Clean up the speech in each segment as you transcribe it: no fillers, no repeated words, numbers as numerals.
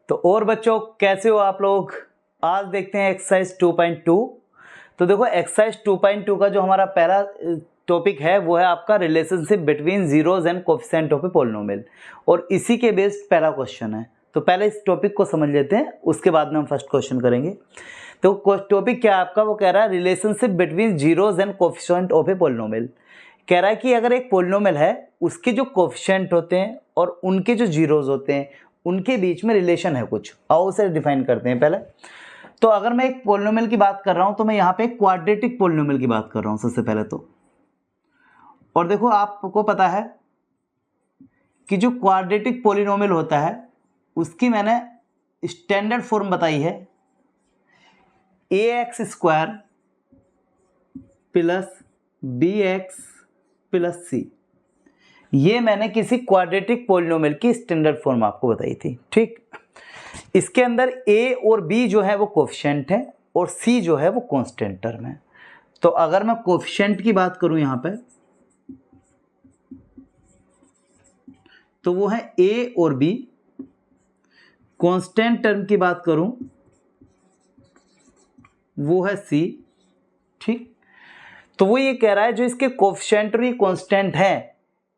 तो और बच्चों कैसे हो आप लोग। आज देखते हैं एक्सरसाइज 2.2। तो देखो एक्सरसाइज 2.2 का जो हमारा पहला टॉपिक है वो है आपका relationship between zeros and coefficient of a polynomial, और इसी के बेस्ड पहला क्वेश्चन है। तो पहले इस टॉपिक को समझ लेते हैं, उसके बाद में हम फर्स्ट क्वेश्चन करेंगे। तो टॉपिक क्या है आपका, वो कह रहा है relationship between zeros and coefficient of a polynomial. कह रहा है कि अगर एक पॉलिनोमियल है उसके जो कोफिशिएंट होते हैं और उनके जो जीरोज होते हैं उनके बीच में रिलेशन है कुछ। आओ उसे डिफाइन करते हैं पहले। तो अगर मैं एक पॉलिनोमियल की बात कर रहा हूं तो मैं यहाँ पे एक क्वाड्रेटिक पॉलिनोमियल की बात कर रहा हूं सबसे पहले तो। और देखो आपको पता है कि जो क्वाड्रेटिक पॉलिनोमियल होता है उसकी मैंने स्टैंडर्ड फॉर्म बताई है ax square plus bx plus c। ये मैंने किसी क्वाड्रेटिक पॉलिनोमियल की स्टैंडर्ड फॉर्म आपको बताई थी, ठीक। इसके अंदर a और b जो है वो कोफिशिएंट है और c जो है वो कांस्टेंट टर्म है। तो अगर मैं कोफिशिएंट की बात करूं यहां पे तो वो है a और b। कांस्टेंट टर्म की बात करूं वो है c, ठीक। तो वो ये कह रहा है जो इसके कोफिशिएंट और ये कांस्टेंट है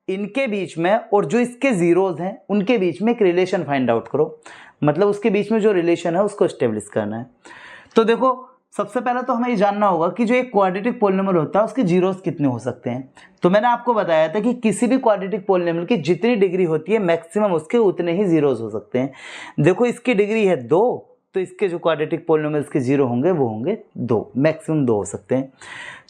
इनके बीच में और जो इसके जीरोज हैं उनके बीच में एक रिलेशन फाइंड आउट करो, मतलब उसके बीच में जो रिलेशन है उसको एस्टेब्लिश करना है। तो देखो सबसे पहले तो हमें ये जानना होगा कि जो एक क्वाड्रेटिक पॉलिनोमियल होता है उसके जीरोज कितने हो सकते हैं। तो मैंने आपको बताया था कि किसी भी क्वाड्रेटिक पॉलिनोमियल की जितनी डिग्री होती है मैक्सिमम उसके उतने ही जीरोज हो सकते हैं। देखो इसकी डिग्री है 2, तो इसके जो क्वाड्रेटिक पॉलिनोमियल्स के जीरो होंगे वो होंगे 2, मैक्सिमम 2 हो सकते हैं।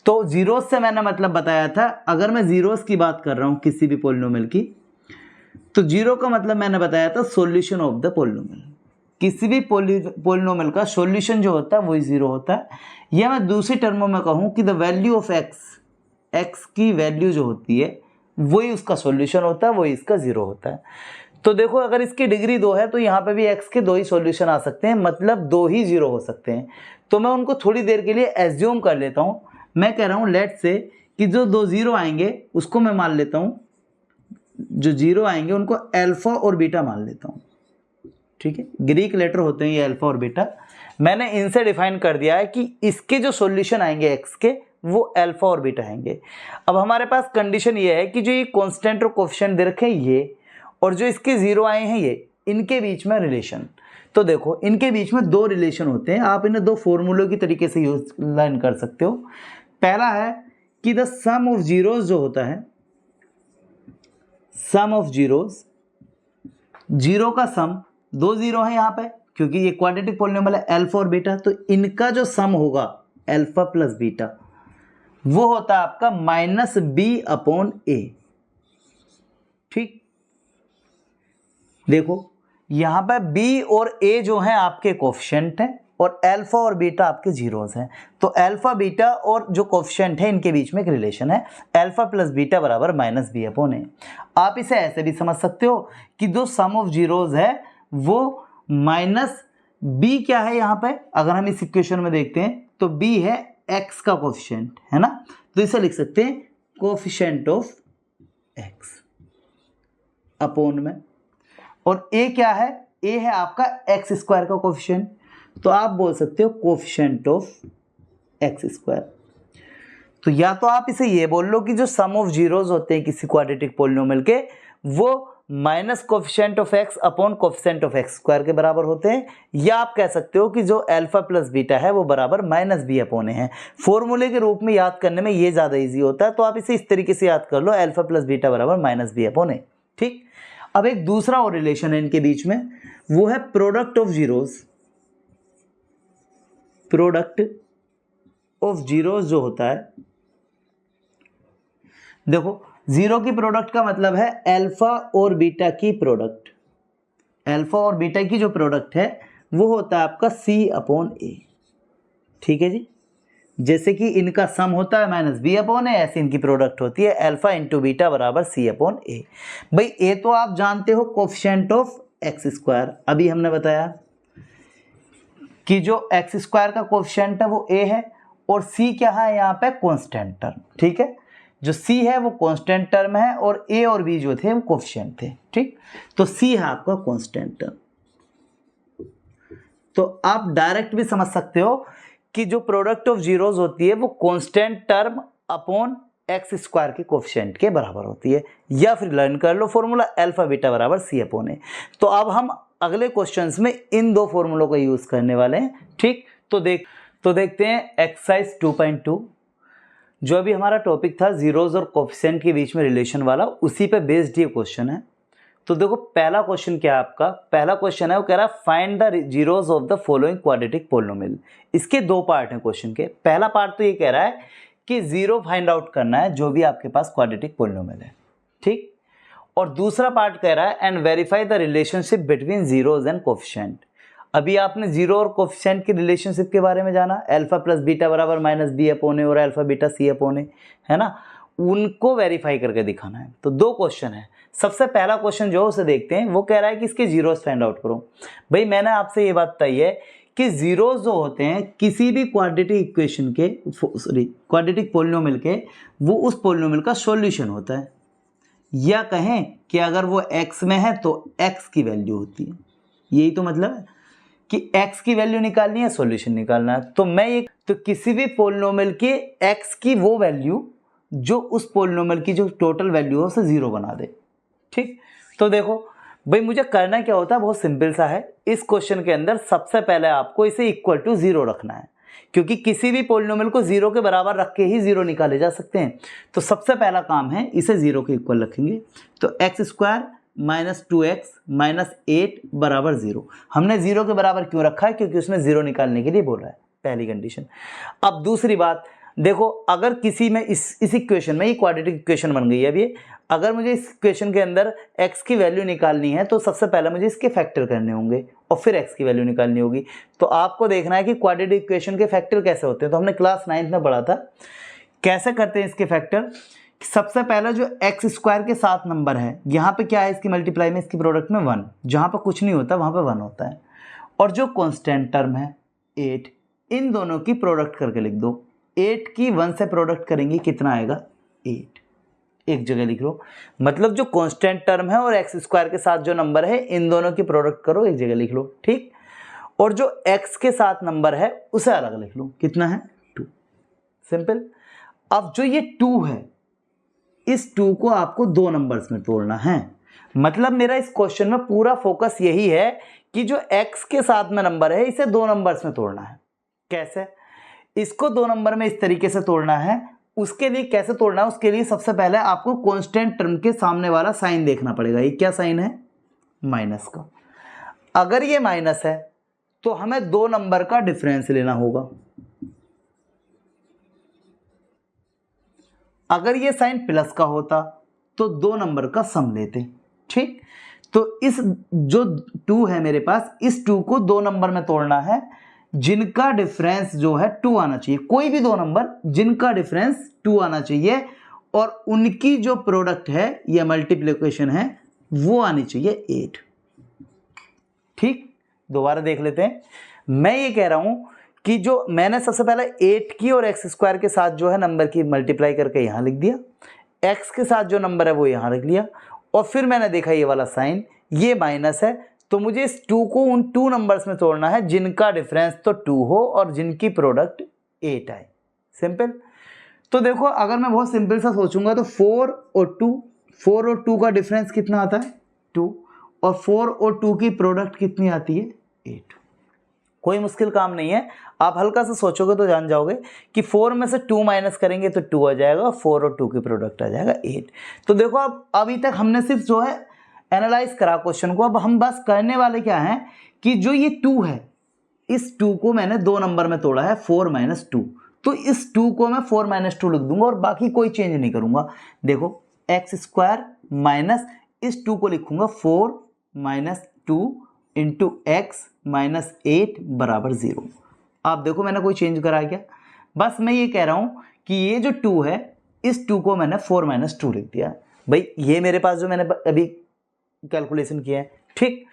तो जीरोज से मैंने मतलब बताया था, अगर मैं जीरोज की बात कर रहा हूं किसी भी पॉलिनोमियल की तो जीरो का मतलब मैंने बताया था सॉल्यूशन ऑफ द पॉलिनोमियल। किसी भी पॉलिनोमियल का सॉल्यूशन जो होता है वही जीरो होता है। या मैं दूसरी टर्मों में कहूं कि द वैल्यू ऑफ एक्स की वैल्यू जो होती है वही उसका सॉल्यूशन होता है, वही इसका जीरो होता है। तो देखो अगर इसकी डिग्री 2 है तो यहाँ पे भी x के 2 ही सॉल्यूशन आ सकते हैं, मतलब 2 ही जीरो हो सकते हैं। तो मैं उनको थोड़ी देर के लिए एज्यूम कर लेता हूँ। मैं कह रहा हूँ लेट से कि जो 2 जीरो आएंगे उसको मैं मान लेता हूँ, जो जीरो आएंगे उनको अल्फा और बीटा मान लेता हूँ, ठीक है। ग्रीक लेटर होते हैं ये अल्फा और बीटा। मैंने इनसे डिफाइन कर दिया है कि इसके जो सॉल्यूशन आएंगे x के वो अल्फा और बीटा आएंगे। अब हमारे पास कंडीशन ये है कि जो ये कांस्टेंट और कोफिशिएंट दे रखे हैं ये और जो इसके जीरो आए हैं ये, इनके बीच में रिलेशन। तो देखो इनके बीच में 2 रिलेशन होते हैं, आप इन्हें 2 फॉर्मूलों की तरीके से यूज लाइन कर सकते हो। पहला है कि द सम ऑफ जीरोज जो होता है, सम ऑफ जीरोज, जीरो का सम, 2 जीरो है यहाँ पे क्योंकि ये क्वाड्रेटिक पॉलिनोमियल है अल्फा और बीटा, तो इनका जो सम होगा अल्फा प्लस बीटा वो होता है आपका -b/a, ठीक। देखो यहां पर b और a जो हैं आपके कोफिशिएंट हैं और अल्फा और बीटा आपके जीरोज हैं। तो अल्फा बीटा और जो कोफिशिएंट है इनके बीच में एक रिलेशन है, अल्फा प्लस बीटा बराबर -b/a। आप इसे ऐसे भी समझ सकते हो कि जो सम ऑफ जीरोज है वो -b क्या है यहाँ पे, अगर हम इस इक्वेशन में देखते हैं तो b है x का कोफिशिएंट, है ना। तो इसे लिख सकते हैं कोफिशिएंट ऑफ x अपॉन में, और a क्या है, a है आपका x स्क्वायर का कोफिशिएंट, तो आप बोल सकते हो कोफिशिएंट ऑफ x स्क्वायर। तो या तो आप इसे ये बोल लो कि जो सम ऑफ जीरोज होते हैं किसी क्वाड्रेटिक पॉलिनोमियल के वो minus coefficient of x upon coefficient of x square के बराबर होते हैं, या आप कह सकते हो कि जो अल्फा प्लस बीटा है वो बराबर -b/a है। फॉर्मूले के रूप में याद करने में ये ज़्यादा इजी होता है, तो आप इसे इस तरीके से याद कर लो, अल्फा प्लस बीटा बराबर -b/a, ठीक। अब एक दूसरा और रिलेशन है इनके बीच में, वो है product of zeros. Product of zeros जो होता है, देखो जीरो की प्रोडक्ट का मतलब है अल्फा और बीटा की प्रोडक्ट। अल्फा और बीटा की जो प्रोडक्ट है वो होता है आपका c/a, ठीक है जी। जैसे कि इनका सम होता है -b/a, ऐसे इनकी प्रोडक्ट होती है अल्फा इंटू बीटा बराबर c/a। भाई a तो आप जानते हो कोफिशिएंट ऑफ x स्क्वायर, अभी हमने बताया कि जो x स्क्वायर का कोफिशिएंट है वो a है और c क्या है यहाँ पे, कांस्टेंट टर्म, ठीक है। जो c है वो कांस्टेंट टर्म है और a और b जो थे वो कोफिशिएंट थे, ठीक। तो c है आपका कांस्टेंट टर्म। तो आप डायरेक्ट भी समझ सकते हो कि जो प्रोडक्ट ऑफ जीरोज होती है वो constant term upon x square के कोफिशिएंट के बराबर होती है, या फिर लर्न कर लो फॉर्मूला अल्फा बीटा बराबर सी अपॉन ए। तो अब हम अगले क्वेश्चंस में इन दो फॉर्मूलों का यूज करने वाले हैं। ठीक, तो देखते हैं एक्सरसाइज 2.2, जो अभी हमारा टॉपिक था जीरोज और कोफिशिएंट के बीच में रिलेशन वाला, उसी पे बेस्ड ये क्वेश्चन है। तो देखो पहला क्वेश्चन क्या है आपका, पहला क्वेश्चन है वो कह रहा है find the zeros of the following quadratic polynomial. इसके दो पार्ट हैं क्वेश्चन के। पहला पार्ट तो ये कह रहा है कि जीरो फाइंड आउट करना है जो भी आपके पास क्वाड्रेटिक पोलिनोमियल है, ठीक। और दूसरा पार्ट कह रहा है and verify the relationship between zeros and coefficient. अभी आपने जीरो और कोफिशिएंट की रिलेशनशिप के बारे में जाना, अल्फा प्लस बीटा बराबर माइनस बी अपॉन ए और अल्फा बीटा सी अपॉन ए, है ना, उनको वेरीफाई करके दिखाना है। तो दो क्वेश्चन है। सबसे पहला क्वेश्चन जो उसे देखते हैं, वो कह रहा है कि इसके जीरोज फाइंड आउट करो। भाई मैंने आपसे ये बात बताई है कि जीरोज जो होते हैं किसी भी क्वाड्रेटिक इक्वेशन के, सॉरी क्वाड्रेटिक पोलिनोमियल के, वो उस पोलिनोमियल का सॉल्यूशन होता है, या कहें कि अगर वो x में है तो x की वैल्यू होती है। यही तो मतलब है कि x की वैल्यू निकालनी है, सॉल्यूशन निकालना है। तो मैं ये तो किसी भी पोलिनोमियल के x की वो वैल्यू जो उस पोलिनोमियल की जो टोटल वैल्यू है उसे जीरो बना दे, ठीक। तो देखो भाई मुझे करना क्या होता है, बहुत सिंपल सा है। इस क्वेश्चन के अंदर सबसे पहले आपको इसे इक्वल टू जीरो रखना है, क्योंकि किसी भी पोलिनोमियल को जीरो के बराबर रख के ही जीरो निकाले जा सकते हैं। तो सबसे पहला काम है इसे जीरो के इक्वल रखेंगे। तो x square minus 2x minus 8 बराबर जीरो। हमने जीरो के बराबर क्यों रखा है, क्योंकि उसमें जीरो निकालने के लिए बोल रहा है, पहली कंडीशन। अब दूसरी बात देखो, अगर किसी में इस इक्वेशन में, ये क्वाड्रेटिक इक्वेशन बन गई है अभी, अगर मुझे इस इक्वेशन के अंदर x की वैल्यू निकालनी है तो सबसे पहले मुझे इसके फैक्टर करने होंगे और फिर x की वैल्यू निकालनी होगी। तो आपको देखना है कि क्वाड्रेटिक इक्वेशन के फैक्टर कैसे होते हैं। तो हमने क्लास 9th में पढ़ा था कैसे करते हैं इसके फैक्टर। सबसे पहले जो एक्स स्क्वायर के साथ नंबर है, यहाँ पे क्या है, इसकी मल्टीप्लाई में इसकी प्रोडक्ट में 1, जहाँ पर कुछ नहीं होता वहाँ पर 1 होता है। और जो कॉन्स्टेंट टर्म है 8, इन दोनों की प्रोडक्ट करके लिख दो। 8 की 1 से प्रोडक्ट करेंगे कितना आएगा, 8। एक जगह लिख लो, मतलब जो कांस्टेंट टर्म है और एक्स स्क्वायर के साथ जो नंबर है इन दोनों की प्रोडक्ट करो, एक जगह लिख लो, ठीक। और जो एक्स के साथ नंबर है उसे अलग लिख लो, कितना है 2, सिंपल। अब जो ये 2 है, इस 2 को आपको दो नंबर्स में तोड़ना है। मतलब मेरा इस क्वेश्चन में पूरा फोकस यही है कि जो एक्स के साथ में नंबर है इसे दो नंबर्स में तोड़ना है। कैसे, इसको दो नंबर में इस तरीके से तोड़ना है। उसके लिए कैसे तोड़ना है, उसके लिए सबसे पहले आपको कांस्टेंट टर्म के सामने वाला साइन देखना पड़ेगा। ये क्या साइन है, माइनस का। अगर ये माइनस है तो हमें दो नंबर का डिफरेंस लेना होगा। अगर ये साइन प्लस का होता तो दो नंबर का सम लेते, ठीक। तो इस जो 2 है मेरे पास, इस 2 को दो नंबर में तोड़ना है जिनका डिफरेंस जो है 2 आना चाहिए। कोई भी दो नंबर जिनका डिफरेंस 2 आना चाहिए और उनकी जो प्रोडक्ट है या मल्टीप्लिकेशन है वो आनी चाहिए 8, ठीक। दोबारा देख लेते हैं। मैं ये कह रहा हूं कि जो मैंने सबसे पहले 8 की और एक्स स्क्वायर के साथ जो है नंबर की मल्टीप्लाई करके यहां लिख दिया, एक्स के साथ जो नंबर है वो यहां रख लिया, और फिर मैंने देखा ये वाला साइन, ये माइनस है, तो मुझे इस 2 को उन 2 नंबर्स में तोड़ना है जिनका डिफरेंस तो 2 हो और जिनकी प्रोडक्ट 8 आए, सिंपल। तो देखो अगर मैं बहुत सिंपल सा सोचूंगा तो 4 और 2 का डिफरेंस कितना आता है 2, और 4 और 2 की प्रोडक्ट कितनी आती है 8। कोई मुश्किल काम नहीं है, आप हल्का सा सोचोगे तो जान जाओगे कि 4 में से 2 माइनस करेंगे तो 2 आ जाएगा, 4 और 2 की प्रोडक्ट आ जाएगा 8। तो देखो अब अभी तक हमने सिर्फ जो है एनालाइज करा क्वेश्चन को। अब हम बस करने वाले क्या हैं कि जो ये 2 है, इस 2 को मैंने दो नंबर में तोड़ा है 4 माइनस 2, तो इस 2 को मैं 4 माइनस 2 लिख दूंगा और बाकी कोई चेंज नहीं करूंगा। देखो एक्स स्क्वायर माइनस इस 2 को लिखूंगा 4 माइनस 2 इंटू एक्स माइनस 8 बराबर 0। आप देखो मैंने कोई चेंज करा क्या, बस मैं ये कह रहा हूं कि ये जो 2 है इस 2 को मैंने 4 माइनस 2 लिख दिया। भाई ये मेरे पास जो मैंने अभी कैलकुलेशन किया है, ठीक।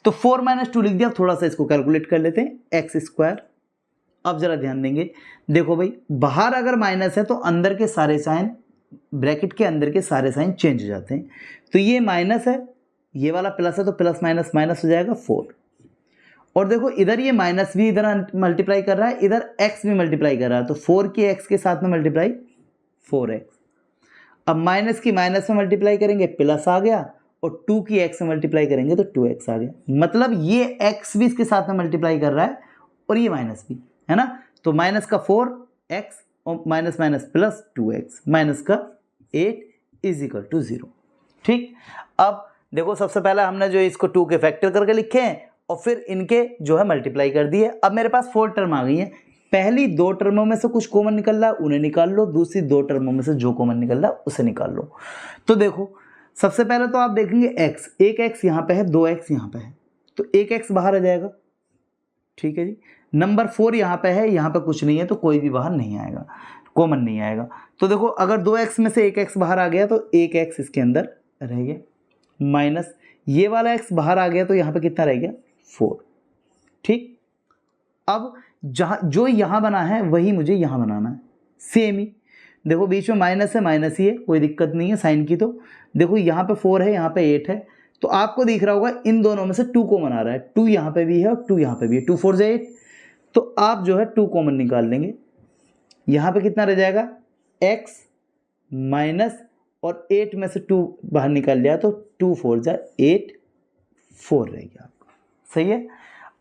तो 4 माइनस 2 लिख दिया। थोड़ा सा इसको कैलकुलेट कर लेते हैं, एक्स स्क्वायर। अब जरा ध्यान देंगे, देखो भाई बाहर अगर माइनस है तो अंदर के सारे साइन, ब्रैकेट के अंदर के सारे साइन चेंज हो जाते हैं। तो ये माइनस है, ये वाला प्लस है, तो प्लस माइनस माइनस हो जाएगा 4, और देखो इधर ये माइनस भी इधर मल्टीप्लाई कर रहा है, इधर एक्स भी मल्टीप्लाई कर रहा है, तो 4 की एक्स के साथ में मल्टीप्लाई 4x। अब माइनस की माइनस में मल्टीप्लाई करेंगे प्लस आ गया, और 2 की x में मल्टीप्लाई करेंगे तो 2x आ गया। मतलब ये x भी इसके साथ में मल्टीप्लाई कर रहा है और ये माइनस भी, है ना। तो माइनस का 4x और minus minus plus 2x, minus का 8 इज इक्वल टू 0। ठीक, अब देखो सबसे पहले हमने जो इसको 2 के फैक्टर करके लिखे हैं और फिर इनके जो है मल्टीप्लाई कर दिए। अब मेरे पास 4 टर्म आ गई है। पहली 2 टर्मों में से कुछ कॉमन निकल रहा है उन्हें निकाल लो, दूसरी 2 टर्मों में से जो कॉमन निकल रहा है उसे निकाल लो। तो देखो सबसे पहले तो आप देखेंगे x, एक x यहाँ पे है, 2x यहाँ पे है, तो एक x बाहर आ जाएगा। ठीक है जी। नंबर 4 यहाँ पे है, यहाँ पे कुछ नहीं है तो कोई भी बाहर नहीं आएगा, कॉमन नहीं आएगा। तो देखो अगर 2x में से एक x बाहर आ गया तो एक x इसके अंदर रह गया, माइनस ये वाला x बाहर आ गया तो यहाँ पे कितना रह गया 4। ठीक, अब जहाँ जो यहाँ बना है वही मुझे यहाँ बनाना है, सेम ही। देखो बीच में माइनस है, माइनस ही है, कोई दिक्कत नहीं है साइन की। तो देखो यहाँ पे 4 है, यहाँ पे 8 है, तो आपको दिख रहा होगा इन दोनों में से 2 कॉमन आ रहा है। 2 यहाँ पे भी है और 2 यहाँ पे भी है, 2 4 8। तो आप जो है 2 कॉमन निकाल लेंगे। यहाँ पे कितना रह जाएगा x माइनस और 8 में से 2 बाहर निकाल लिया तो 2 4 8, 4 रह गया आपका। सही है।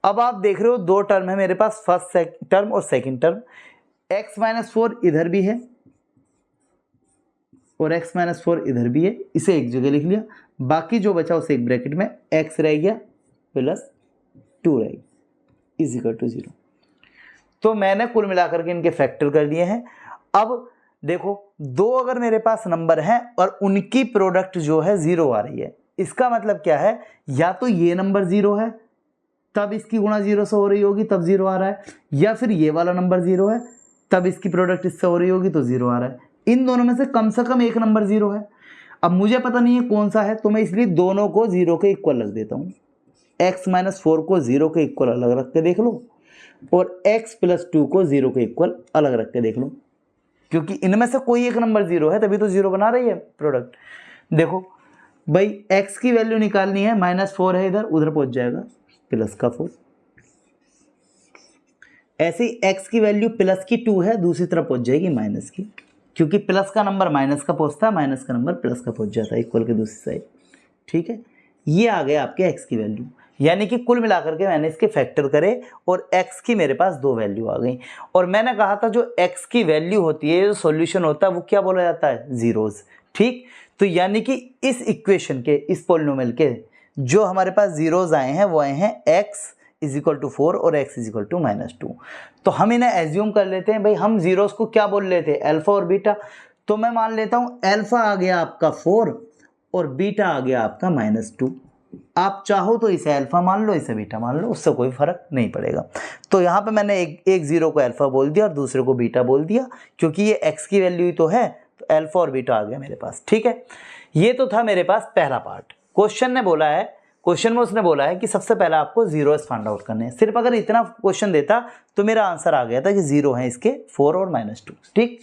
अब आप देख रहे हो 2 टर्म है मेरे पास, फर्स्ट टर्म और सेकंड टर्म। x माइनस 4 इधर भी है और x माइनस 4 इधर भी है, इसे एक जगह लिख लिया। बाकी जो बचा उसे एक ब्रैकेट में x रह गया प्लस 2 रह गया इज इक्वल टू 0। तो मैंने कुल मिलाकर के इनके फैक्टर कर लिए हैं। अब देखो 2 अगर मेरे पास नंबर हैं और उनकी प्रोडक्ट जो है 0 आ रही है, इसका मतलब क्या है, या तो ये नंबर 0 है तब इसकी गुणा 0 से हो रही होगी तब 0 आ रहा है, या फिर ये वाला नंबर 0 है तब इसकी प्रोडक्ट इससे हो रही होगी तो 0 आ रहा है। इन दोनों में से कम एक नंबर 0 है। अब मुझे पता नहीं है कौन सा है, तो मैं इसलिए दोनों को 0 के इक्वल रख देता हूँ। x माइनस 4 को 0 के इक्वल अलग रख के देख लो और x प्लस 2 को 0 के इक्वल अलग रख के देख लो, क्योंकि इनमें से कोई एक नंबर 0 है तभी तो 0 बना रही है प्रोडक्ट। देखो भाई x की वैल्यू निकालनी है, माइनस 4 है इधर, उधर पहुंच जाएगा प्लस का 4। ऐसे ही x की वैल्यू प्लस की 2 है, दूसरी तरफ पहुंच जाएगी माइनस की, क्योंकि प्लस का नंबर माइनस का पहुंचता है, माइनस का नंबर प्लस का पहुंच जाता है इक्वल के दूसरी साइड। ठीक है, ये आ गया आपके x की वैल्यू। यानी कि कुल मिलाकर के मैंने इसके फैक्टर करे और x की मेरे पास 2 वैल्यू आ गई। और मैंने कहा था जो x की वैल्यू होती है, जो सॉल्यूशन होता है, वो क्या बोला जाता है, जीरोज। ठीक, तो यानी कि इस इक्वेशन के, इस पॉलिनोमियल के जो हमारे पास जीरोज आए हैं वो आए हैं x इज इक्वल टू 4 और x इज इक्वल टू -2। तो हम इन्हें एज्यूम कर लेते हैं। भाई हम जीरोज को क्या बोल लेते हैं, अल्फा और बीटा। तो मैं मान लेता हूँ अल्फा आ गया आपका 4 और बीटा आ गया आपका -2। आप चाहो तो इसे अल्फा मान लो, इसे बीटा मान लो, उससे कोई फर्क नहीं पड़ेगा। तो यहाँ पे मैंने एक जीरो को अल्फा बोल दिया और दूसरे को बीटा बोल दिया, क्योंकि ये x की वैल्यू ही तो है, तो अल्फा और बीटा आ गया मेरे पास। ठीक है, ये तो था मेरे पास पहला पार्ट। क्वेश्चन में उसने बोला है कि सबसे पहले आपको जीरोस फाइंड आउट करने हैं। सिर्फ अगर इतना क्वेश्चन देता तो मेरा आंसर आ गया था कि 0 है इसके 4 और -2। ठीक,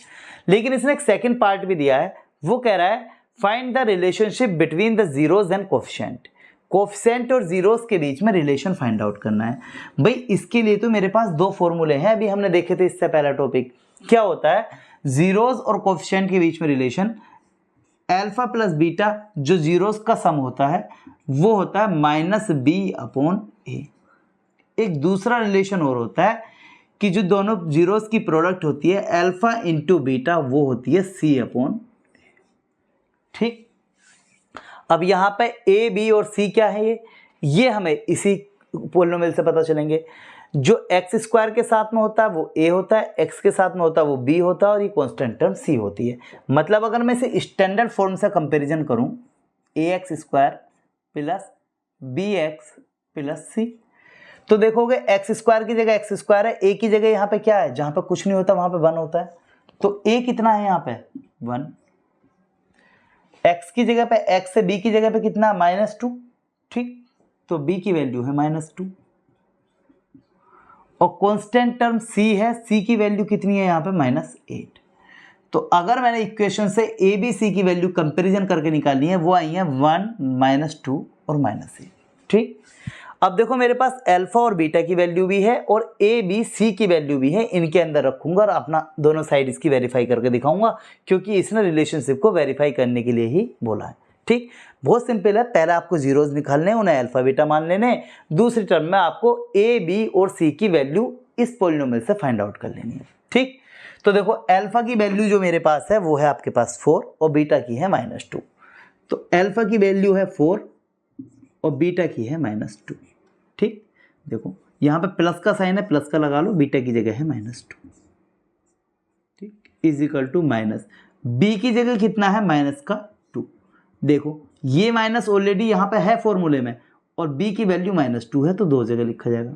लेकिन इसने एक सेकंड पार्ट भी दिया है। वो कह रहा है find the relationship between the zeros and coefficient. Coefficient और जीरोस के बीच में रिलेशन फाइंड आउट करना है। भाई इसके लिए तो मेरे पास 2 फॉर्मूले हैं, अभी हमने देखे थे इससे पहला टॉपिक। क्या होता है जीरोस और कोफिशिएंट के बीच में रिलेशन, अल्फा प्लस बीटा जो जीरोस का सम होता है वो होता है -b/a। एक दूसरा रिलेशन और होता है कि जो दोनों जीरोस की प्रोडक्ट होती है अल्फा इंटू बीटा, वो होती है c/a। ठीक, अब यहाँ पे a, b और c क्या है, ये हमें इसी पॉलिनोमियल से पता चलेंगे। जो x² के साथ में होता है वो a होता है, x के साथ में होता है वो b होता है और ये कांस्टेंट टर्म c होती है। मतलब अगर मैं इसे स्टैंडर्ड फॉर्म से कंपैरिजन करूं, ax² plus bx plus c, तो देखोगे x² की जगह x² है, a की जगह यहाँ पे क्या है, जहाँ पे कुछ नहीं होता वहाँ पे 1 होता है, तो a कितना है यहाँ पे 1। x की जगह पे, x से b की जगह पे कितना, -2। ठीक, तो b की वैल्यू है -2 और कांस्टेंट टर्म c है, c की वैल्यू कितनी है यहाँ पे -8। तो अगर मैंने इक्वेशन से a b c की वैल्यू कंपैरिजन करके निकालनी है, वो आई है 1 -2 और -8। ठीक, अब देखो मेरे पास अल्फा और बीटा की वैल्यू भी है और ए बी सी की वैल्यू भी है, इनके अंदर रखूंगा और अपना दोनों साइड इसकी वेरीफाई करके दिखाऊंगा, क्योंकि इसने रिलेशनशिप को वेरीफाई करने के लिए ही बोला है। ठीक, बहुत सिंपल है। पहले आपको जीरोज निकालने, उन्हें अल्फा बीटा मान लेने, दूसरी टर्म में आपको ए बी और सी की वैल्यू इस पॉलिनोमियल से फाइंड आउट कर लेनी है। ठीक, तो देखो अल्फा की वैल्यू जो मेरे पास है वो है आपके पास 4 और बीटा की है -2। तो अल्फा की वैल्यू है 4 और बीटा की है -2। ठीक, देखो यहाँ पे प्लस का साइन है, प्लस का लगा लो, बीटा की जगह है -2। ठीक, is equal to minus b की जगह कितना है -2। देखो ये माइनस ऑलरेडी यहाँ पे है फॉर्मूले में और बी की वैल्यू -2 है तो दो जगह लिखा जाएगा,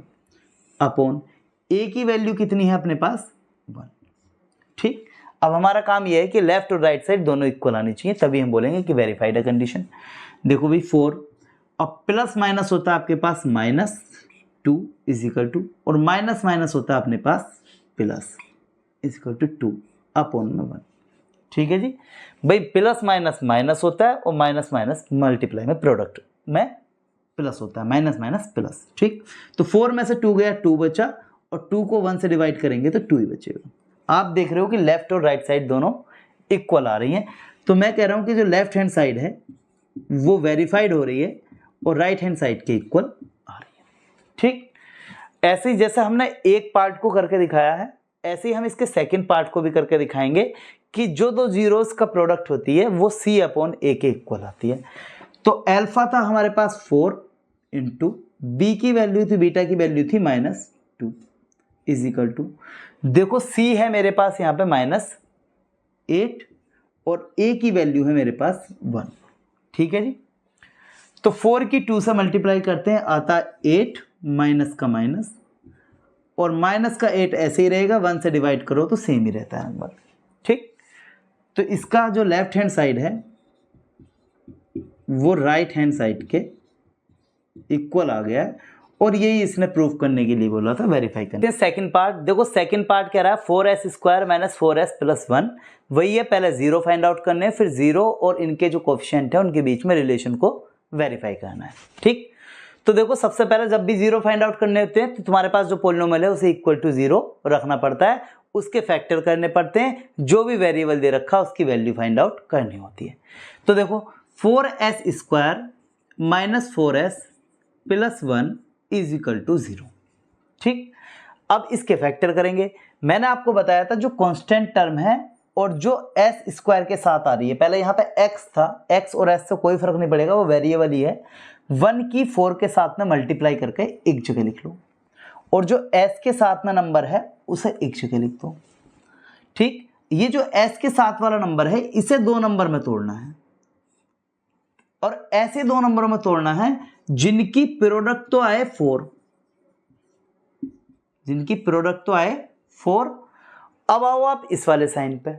अपॉन ए की वैल्यू कितनी है अपने पास 1। ठीक, अब हमारा काम यह है कि लेफ्ट और राइट साइड दोनों इक्वल आनी चाहिए, तभी हम बोलेंगे कि वेरीफाइड है कंडीशन। देखो भाई 4 अब प्लस माइनस होता है आपके पास -2 इज इक्वल टू, और माइनस माइनस होता है अपने पास plus is equal to 2 upon में 1। ठीक है जी, भाई प्लस माइनस माइनस होता है और माइनस माइनस मल्टीप्लाई में प्रोडक्ट में प्लस होता है, माइनस माइनस प्लस। ठीक, तो 4 में से 2 गया, 2 बचा, और 2 को 1 से डिवाइड करेंगे तो 2 ही बचेगा। आप देख रहे हो कि लेफ्ट और राइट साइड दोनों इक्वल आ रही हैं, तो मैं कह रहा हूं कि जो लेफ्ट हैंड साइड है वो वेरीफाइड हो रही है और राइट हैंड साइड के इक्वल आ रही है। ठीक, ऐसे ही जैसे हमने एक पार्ट को करके दिखाया है, ऐसे ही हम इसके सेकंड पार्ट को भी करके दिखाएंगे कि जो दो जीरोस का प्रोडक्ट होती है वो c अपॉन a के इक्वल आती है। तो अल्फा था हमारे पास 4 इंटू बी की वैल्यू थी, बीटा की वैल्यू थी -2 इज इक्वल टू, देखो c है मेरे पास यहाँ पे -8 और a की वैल्यू है मेरे पास 1। ठीक है जी, तो 4 की 2 से मल्टीप्लाई करते हैं, आता है 8 माइनस का माइनस, और माइनस का 8 ऐसे ही रहेगा, 1 से डिवाइड करो तो सेम ही रहता है नंबर। ठीक, तो इसका जो लेफ्ट हैंड साइड है वो राइट हैंड साइड के इक्वल आ गया है, और यही इसने प्रूफ करने के लिए बोला था, वेरीफाई करने। सेकंड पार्ट देखो, सेकंड पार्ट कह रहा है 4s square minus 4s plus 1, वही है, पहले 0 फाइंड आउट करने हैं, फिर 0 और इनके जो कोफिशिएंट है उनके बीच में रिलेशन को वेरीफाई करना है। ठीक, तो देखो सबसे पहले जब भी 0 फाइंड आउट करने होते हैं तो तुम्हारे पास जो पॉलिनोमियल है उसे इक्वल टू 0 रखना पड़ता है, उसके फैक्टर करने पड़ते हैं, जो भी वेरिएबल दे रखा उसकी वैल्यू फाइंड आउट करनी होती है। तो देखो 4s square minus 4s plus 1 is equal to 0। ठीक, अब इसके फैक्टर करेंगे। मैंने आपको बताया था जो कांस्टेंट टर्म है और जो s स्क्वायर के साथ आ रही है, पहले यहाँ पे x था, x और s से कोई फर्क नहीं पड़ेगा, वो वेरिएबल ही है, 1 की 4 के साथ में मल्टीप्लाई करके एक जगह लिख लो, और जो s के साथ में नंबर है उसे एक जगह लिख दो। ठीक, ये जो s के साथ वाला नंबर है इसे 2 नंबर में तोड़ना है, और ऐसे 2 नंबरों में तोड़ना है जिनकी प्रोडक्ट तो आए 4, जिनकी प्रोडक्ट तो आए 4। अब आओ आप इस वाले साइन पे,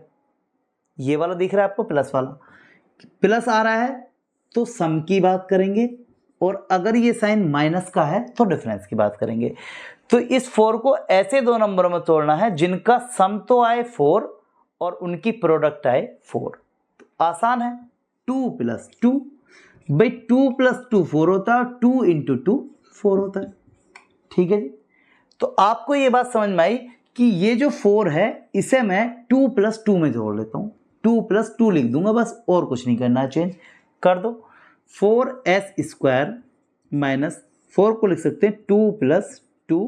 ये वाला दिख रहा है आपको प्लस वाला, प्लस आ रहा है तो सम की बात करेंगे, और अगर ये साइन माइनस का है तो डिफरेंस की बात करेंगे। तो इस 4 को ऐसे 2 नंबरों में तोड़ना है जिनका सम तो आए 4 और उनकी प्रोडक्ट आए 4। तो आसान है, 2 प्लस 2, भाई 2 प्लस 2 4 होता है, 2 इंटू 2 4 होता है। ठीक है जी, तो आपको ये बात समझ में आई कि ये जो 4 है इसे मैं 2 प्लस 2 में जोड़ लेता हूँ, 2 प्लस 2 लिख दूंगा बस, और कुछ नहीं करना, चेंज कर दो। 4s स्क्वायर माइनस 4 को लिख सकते हैं 2 plus 2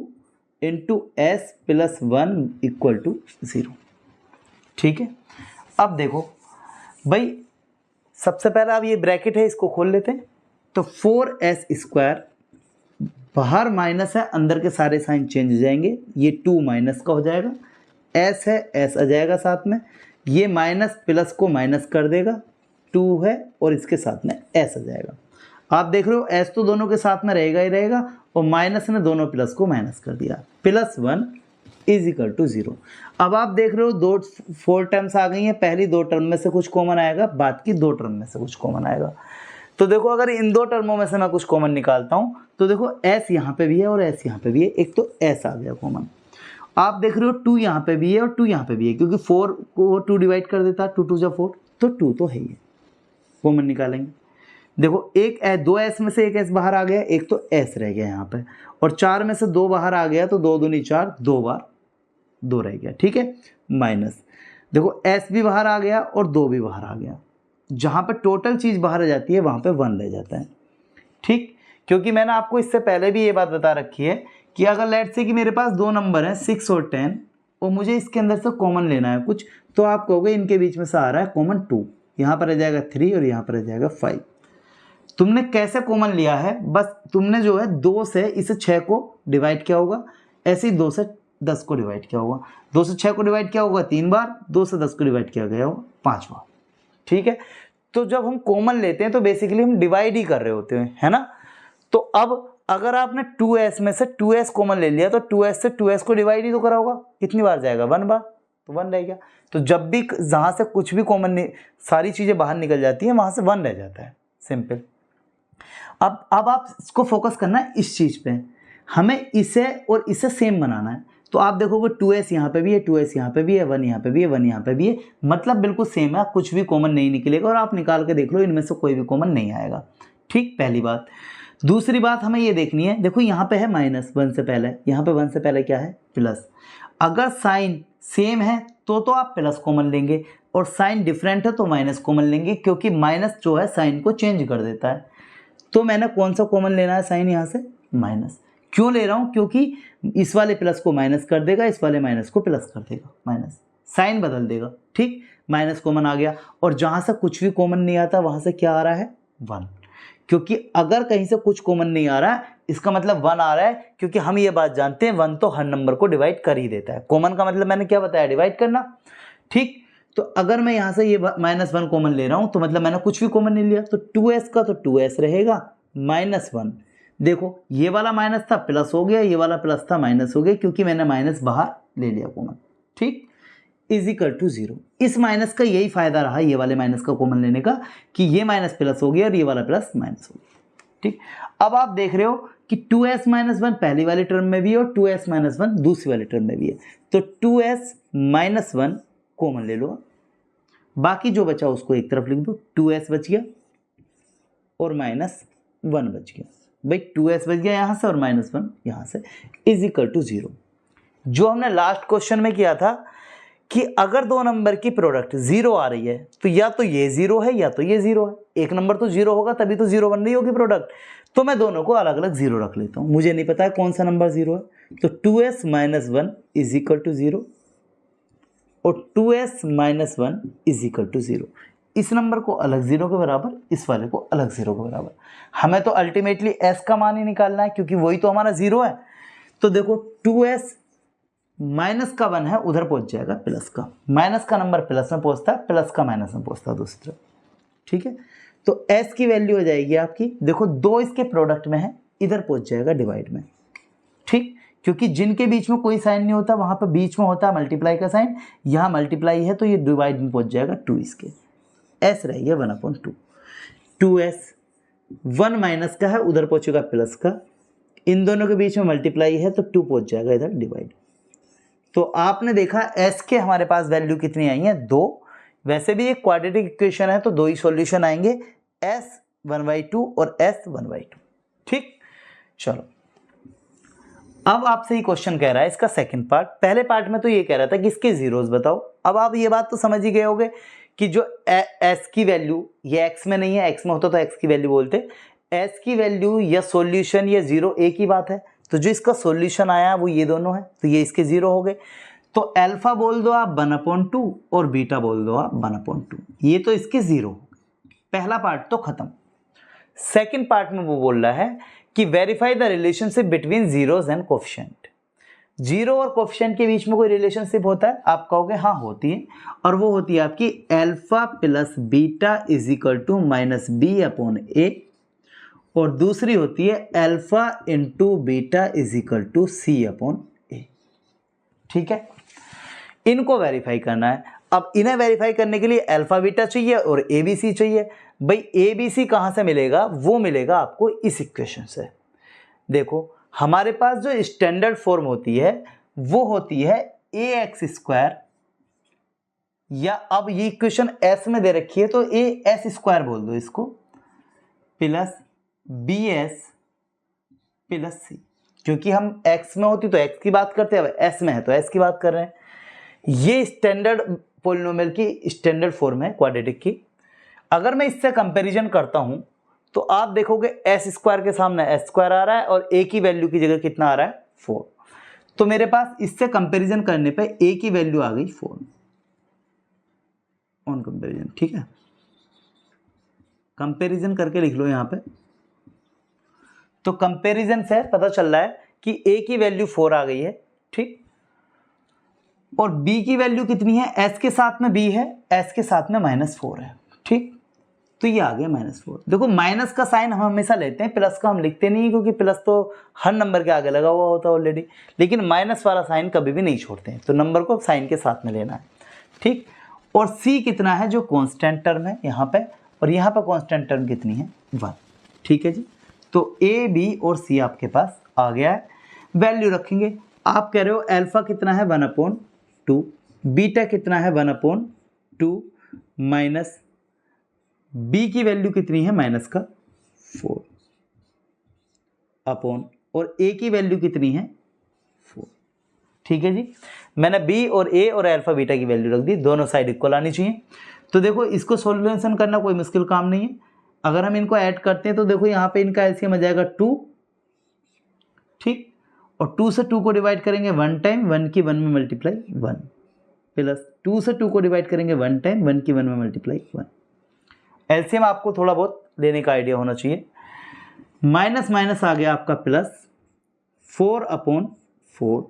into s plus 1 equal to 0। ठीक है, अब देखो भाई सबसे पहले अब ये ब्रैकेट है इसको खोल लेते हैं, तो 4s स्क्वायर, बाहर माइनस है, अंदर के सारे साइन चेंज हो जाएंगे, ये 2 माइनस का हो जाएगा, s है s आ जाएगा साथ में, ये माइनस प्लस को माइनस कर देगा, 2 है और इसके साथ में s आ जाएगा। आप देख रहे हो s तो दोनों के साथ में रहेगा ही रहेगा, और माइनस ने दोनों प्लस को माइनस कर दिया, प्लस 1 इज इक्वल टू 0। अब आप देख रहे हो 4 टर्म्स आ गई हैं, पहली 2 टर्म में से कुछ कॉमन आएगा, बाद की 2 टर्म में से कुछ कॉमन आएगा। तो देखो अगर इन 2 टर्मों में से मैं कुछ कॉमन निकालता हूँ तो देखो s यहाँ पे भी है और s यहाँ पे भी है, एक तो s आ गया कॉमन। आप देख रहे हो 2 यहाँ पे भी है और 2 यहाँ पे भी है, क्योंकि 4 को 2 डिवाइड कर देता है, 2 2 जा 4, तो 2 तो है ही है, कॉमन निकालेंगे। देखो एक दो एस में से एक एस बाहर आ गया, एक तो एस रह गया यहाँ पे, और 4 में से 2 बाहर आ गया तो 2 दूनी 4, 2 बार 2 रह गया, ठीक है। माइनस देखो एस भी बाहर आ गया और 2 भी बाहर आ गया, जहाँ पे टोटल चीज़ बाहर आ जाती है वहाँ पे 1 रह जाता है, ठीक। क्योंकि मैंने आपको इससे पहले भी ये बात बता रखी है कि अगर लेट से कि मेरे पास 2 नंबर हैं 6 और 10 और मुझे इसके अंदर से कॉमन लेना है कुछ, तो आप कहोगे इनके बीच में से आ रहा है कॉमन 2, यहाँ पर रह जाएगा 3 और यहाँ पर रह जाएगा 5। तुमने कैसे कॉमन लिया है, बस तुमने जो है 2 से इस 6 को डिवाइड किया होगा, ऐसे ही 2 से 10 को डिवाइड किया होगा, 2 से 6 को डिवाइड किया होगा 3 बार, 2 से 10 को डिवाइड किया गया होगा 5 बार, ठीक है। तो जब हम कॉमन लेते हैं तो बेसिकली हम डिवाइड ही कर रहे होते हैं, है ना। तो अब अगर आपने 2s में से 2s कॉमन ले लिया तो 2s से 2s को डिवाइड ही तो करा होगा, कितनी बार जाएगा 1 बार, तो 1 रह गया। तो जब भी जहाँ से कुछ भी कॉमन नहीं, सारी चीज़ें बाहर निकल जाती हैं, वहाँ से 1 रह जाता है, सिंपल। अब आप इसको फोकस करना है इस चीज़ पे, हमें इसे और इसे सेम बनाना है। तो आप देखोगे 2s यहाँ पे भी है, 2s यहाँ पे भी है, 1 यहाँ पे भी है, 1 यहाँ पे भी है, मतलब बिल्कुल सेम है, कुछ भी कॉमन नहीं निकलेगा। और आप निकाल के देख लो, इनमें से कोई भी कॉमन नहीं आएगा, ठीक, पहली बात। दूसरी बात हमें ये देखनी है, देखो यहाँ पे है -1 से पहले, यहाँ पे 1 से पहले क्या है प्लस। अगर साइन सेम है तो आप प्लस कॉमन लेंगे, और साइन डिफरेंट है तो माइनस कॉमन लेंगे, क्योंकि माइनस जो है साइन को चेंज कर देता है। तो मैंने कौन सा कॉमन लेना है, साइन यहाँ से माइनस। क्यों ले रहा हूँ, क्योंकि इस वाले प्लस को माइनस कर देगा, इस वाले माइनस को प्लस कर देगा, माइनस साइन बदल देगा, ठीक। माइनस कॉमन आ गया, और जहाँ से कुछ भी कॉमन नहीं आता वहाँ से क्या आ रहा है 1, क्योंकि अगर कहीं से कुछ कॉमन नहीं आ रहा है इसका मतलब 1 आ रहा है, क्योंकि हम ये बात जानते हैं 1 तो हर नंबर को डिवाइड कर ही देता है। कॉमन का मतलब मैंने क्या बताया, डिवाइड करना, ठीक। तो अगर मैं यहाँ से ये -1 कॉमन ले रहा हूँ तो मतलब मैंने कुछ भी कॉमन नहीं लिया, तो 2s का तो 2s रहेगा, -1। देखो ये वाला माइनस था प्लस हो गया, ये वाला प्लस था माइनस हो गया, क्योंकि मैंने माइनस बाहर ले लिया कॉमन, ठीक, इजिकल टू 0। इस माइनस का यही फायदा रहा, ये वाले माइनस का कॉमन लेने का, कि ये माइनस प्लस हो गया और ये वाला प्लस माइनस हो गया, ठीक। अब आप देख रहे हो कि 2s - 1 पहली वाली टर्म में भी है और 2s - 1 दूसरी वाली टर्म में भी है, तो 2s - 1 कॉमन ले लो, बाकी जो बचा उसको एक तरफ लिख दो, 2s बच गया और -1 बच गया, भाई 2s बच गया यहाँ से और -1 यहाँ से, इजिकल टू 0। जो हमने लास्ट क्वेश्चन में किया था कि अगर 2 नंबर की प्रोडक्ट 0 आ रही है तो या तो ये 0 है या तो ये 0 है, एक नंबर तो 0 होगा तभी तो 0 बन रही होगी प्रोडक्ट। तो मैं दोनों को अलग अलग 0 रख लेता हूँ, मुझे नहीं पता है कौन सा नंबर 0 है, तो 2s - 1 इजिकल टू 0 और 2s - 1 इजिकल टू 0। इस नंबर को अलग 0 के बराबर, इस वाले को अलग 0 के बराबर। हमें तो अल्टीमेटली s का मान ही निकालना है, क्योंकि वही तो हमारा 0 है। तो देखो 2s माइनस का 1 है, उधर पहुंच जाएगा प्लस का, माइनस का नंबर प्लस में पहुंचता है, प्लस का माइनस में पहुंचता है दूसरी तरफ, ठीक है। तो s की वैल्यू हो जाएगी आपकी, देखो 2 इसके प्रोडक्ट में है, इधर पहुंच जाएगा डिवाइड में, ठीक, क्योंकि जिनके बीच में कोई साइन नहीं होता वहां पर बीच में होता है मल्टीप्लाई का साइन, यहाँ मल्टीप्लाई है तो ये डिवाइड में पहुंच जाएगा 2 इसके, s रह गया 1/2, 2s 1 माइनस का है, उधर पहुंचेगा प्लस का, इन दोनों के बीच में मल्टीप्लाई है तो 2 पहुंच जाएगा इधर डिवाइड। तो आपने देखा s के हमारे पास वैल्यू कितनी आई है 2, वैसे भी एक क्वाड्रेटिक इक्वेशन है तो 2 ही सॉल्यूशन आएंगे, s 1/2 और s 1/2, ठीक। चलो अब आपसे ही क्वेश्चन कह रहा है इसका सेकंड पार्ट, पहले पार्ट में तो ये कह रहा था कि इसके जीरोस बताओ। अब आप ये बात तो समझ ही गए होगे कि जो s की वैल्यू ये x में नहीं है, x में होता तो x की वैल्यू बोलते, s की वैल्यू या सॉल्यूशन या 0 एक ही बात है, तो जो इसका सॉल्यूशन आया वो ये दोनों है, तो ये इसके 0 हो गए। तो अल्फा बोल दो आप 1/2 और बीटा बोल दो आप 1/2, ये तो इसके 0। पहला पार्ट तो खत्म। सेकंड पार्ट में वो बोल रहा है कि verify the relationship between zeros and coefficient. Zero और कोफिशिएंट के बीच में कोई रिलेशनशिप होता है, आप कहोगे हाँ होती है, और वो होती है आपकी alpha plus beta equal to -b/a, और दूसरी होती है alpha into beta equal to c/a, ठीक है। इनको वेरीफाई करना है। अब इन्हें वेरीफाई करने के लिए अल्फा बीटा चाहिए और ए बी सी चाहिए। भाई ए बी सी कहाँ से मिलेगा, वो मिलेगा आपको इस इक्वेशन से। देखो हमारे पास जो स्टैंडर्ड फॉर्म होती है वो होती है ax², या अब ये इक्वेशन s में दे रखी है तो as² बोल दो इसको, प्लस बी एस प्लस सी, क्योंकि हम x में होती तो x की बात करते हैं, अब s में है तो s की बात कर रहे हैं। ये स्टैंडर्ड पॉलिनोमियल की स्टैंडर्ड फॉर्म है क्वाड्रेटिक की। अगर मैं इससे कंपैरिजन करता हूं तो आप देखोगे एस स्क्वायर के सामने एस स्क्वायर आ रहा है और a की वैल्यू की जगह कितना आ रहा है 4। तो मेरे पास इससे कंपैरिजन करने पे a की वैल्यू आ गई 4 ऑन कंपैरिजन। ठीक है, कंपैरिजन करके लिख लो यहां पे। तो कंपैरिजन से पता चल रहा है कि a की वैल्यू 4 आ गई है, ठीक, और b की वैल्यू कितनी है, s के साथ में b है, s के साथ में -4 है, ठीक। तो ये आ गया -4। देखो माइनस का साइन हम हमेशा लेते हैं, प्लस का हम लिखते नहीं, क्योंकि प्लस तो हर नंबर के आगे लगा हुआ होता है ऑलरेडी, लेकिन माइनस वाला साइन कभी भी नहीं छोड़ते हैं, तो नंबर को साइन के साथ में लेना है, ठीक। और c कितना है, जो कांस्टेंट टर्म है यहाँ पे, और यहाँ पे कांस्टेंट टर्म कितनी है 1, ठीक है जी। तो a b और c आपके पास आ गया है। वैल्यू रखेंगे, आप कह रहे हो अल्फा कितना है 1/2, बीटा कितना है 1/2 माइनस b की वैल्यू कितनी है -4 अपॉन, और a की वैल्यू कितनी है 4, ठीक है जी। मैंने b और a और अल्फा बीटा की वैल्यू रख दी, दोनों साइड इक्वल आनी चाहिए। तो देखो इसको सॉल्यूशन करना कोई मुश्किल काम नहीं है। अगर हम इनको ऐड करते हैं तो देखो यहाँ पे इनका एलसीएम आ जाएगा 2, ठीक, और 2 से 2 को डिवाइड करेंगे 1 टाइम, 1 की 1 में मल्टीप्लाई 1, प्लस 2 से 2 को डिवाइड करेंगे 1 टाइम, 1 की 1 में मल्टीप्लाई 1। एलसीएम आपको थोड़ा बहुत लेने का आइडिया होना चाहिए। माइनस माइनस आ गया आपका प्लस 4/4,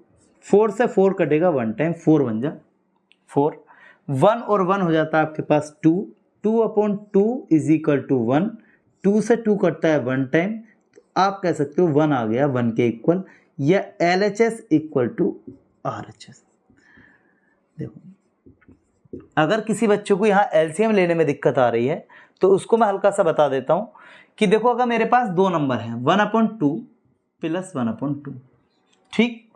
4 से 4 कटेगा 1 टाइम, 4 बन जा 4, 1 और 1 हो जाता है आपके पास 2, 2/2 इज इक्वल टू 1, 2 से 2 कटता है 1 टाइम, तो आप कह सकते हो 1 आ गया 1 के इक्वल, या LHS इक्वल टू RHS। देखो अगर किसी बच्चे को यहाँ एलसीएम लेने में दिक्कत आ रही है तो उसको मैं हल्का सा बता देता हूँ कि देखो अगर मेरे पास दो नंबर हैं 1/2 प्लस 1/2, ठीक,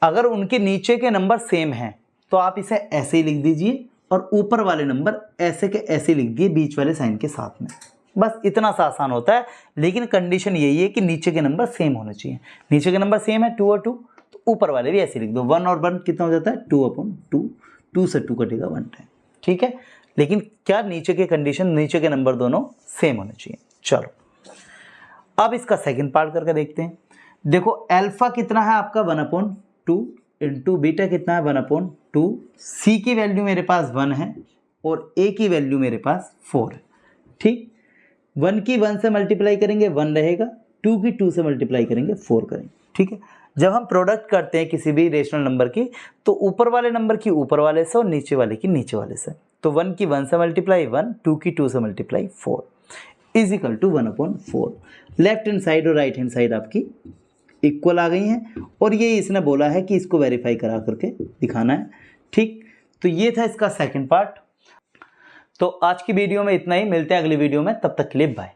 अगर उनके नीचे के नंबर सेम हैं तो आप इसे ऐसे ही लिख दीजिए और ऊपर वाले नंबर ऐसे के ऐसे लिख दिए बीच वाले साइन के साथ में, बस इतना सा आसान होता है। लेकिन कंडीशन यही है कि नीचे के नंबर सेम होने चाहिए। नीचे के नंबर सेम है 2 और 2, तो ऊपर वाले भी ऐसे लिख दो, 1 और 1 कितना हो जाता है 2/2, 2 से 2 कटेगा 1 टाइम, ठीक है। लेकिन क्या नीचे के कंडीशन, नीचे के नंबर दोनों सेम होने चाहिए। चलो अब इसका सेकंड पार्ट करके देखते हैं। देखो अल्फा कितना है आपका 1/2 इंटू बीटा कितना है 1/2, सी की वैल्यू मेरे पास 1 है और ए की वैल्यू मेरे पास 4 है, ठीक। 1 की 1 से मल्टीप्लाई करेंगे 1 रहेगा, 2 की 2 से मल्टीप्लाई करेंगे 4 करेंगे, ठीक है। जब हम प्रोडक्ट करते हैं किसी भी रेशनल नंबर की तो ऊपर वाले नंबर की ऊपर वाले से और नीचे वाले की नीचे वाले से, तो 1 की 1 से मल्टीप्लाई 1, 2 की 2 से multiply 4 is equal to 1/4। Left hand side और राइट हैंड साइड आपकी इक्वल आ गई हैं, और ये इसने बोला है कि इसको वेरीफाई करा करके दिखाना है, ठीक। तो ये था इसका सेकंड पार्ट। तो आज की वीडियो में इतना ही, मिलते हैं अगली वीडियो में, तब तक के लिए बाय।